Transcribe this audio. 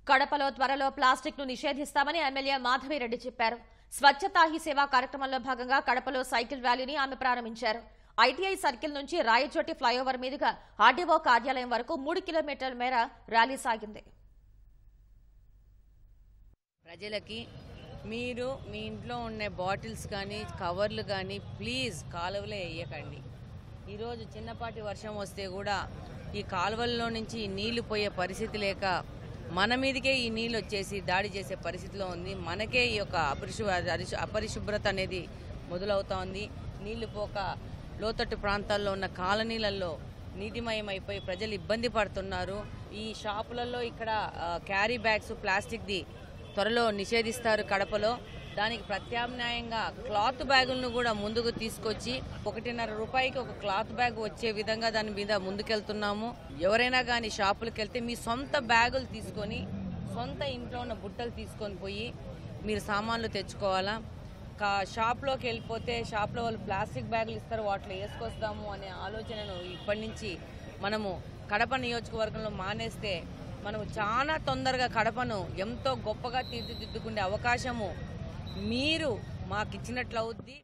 కడపలో త్వరలో ప్లాస్టిక్ ను నిషేధిస్తామని ఎమ్మెల్యే మాధవిరెడ్డి చెప్పారు. స్వచ్ఛతా హీ సేవా కార్యక్రమంలో భాగంగా కడపలో సైకిల్ ర్యాలీని ఆమె ప్రారంభించారు. ఐటీఐ సర్కిల్ నుంచి రాయచోటి ఫ్లైఓవర్ మీదుగా ఆర్డీఓ కార్యాలయం వరకు 3 కిలోమీటర్ల మేర ర్యాలీ సాగింది. ప్రజలకి మీరు మీ ఇంట్లో ఉన్న బాటిల్స్ కానీ కవర్లు కానీ ప్లీజ్ కాలువలో వేయకండి. ఈరోజు చిన్నపాటి వర్షం వస్తే కూడా ఈ కాలువల్లో నుంచి నీళ్లు పోయే పరిస్థితి లేక మన మీదకే ఈ నీళ్ళు వచ్చేసి దాడి చేసే పరిస్థితిలో ఉంది. మనకే ఈ యొక్క అపరిశుభ్రత అనేది మొదలవుతోంది. నీళ్లు పోక లోతట్టు ప్రాంతాల్లో ఉన్న కాలనీలలో నీటిమయం అయిపోయి ప్రజలు ఇబ్బంది పడుతున్నారు. ఈ షాపులలో ఇక్కడ క్యారీ బ్యాగ్స్ ప్లాస్టిక్ది త్వరలో నిషేధిస్తారు కడపలో. దానికి ప్రత్యామ్నాయంగా క్లాత్ బ్యాగులను కూడా ముందుకు తీసుకొచ్చి 1.5 రూపాయికి ఒక క్లాత్ బ్యాగ్ వచ్చే విధంగా దాని మీద ముందుకెళ్తున్నాము. ఎవరైనా కానీ షాపులకు వెళ్తే మీ సొంత బ్యాగులు తీసుకొని సొంత ఇంట్లో ఉన్న బుట్టలు తీసుకొని పోయి మీరు సామాన్లు తెచ్చుకోవాలా. షాప్లోకి వెళ్ళిపోతే షాప్లో వాళ్ళు ప్లాస్టిక్ బ్యాగులు ఇస్తారు, వాటిలో వేసుకొస్తాము అనే ఆలోచనను ఇప్పటి నుంచి మనము కడప నియోజకవర్గంలో మానేస్తే మనము చాలా తొందరగా కడపను ఎంతో గొప్పగా తీర్చిదిద్దుకునే అవకాశము మీరు మాకు ఇచ్చినట్లు అవుద్ది.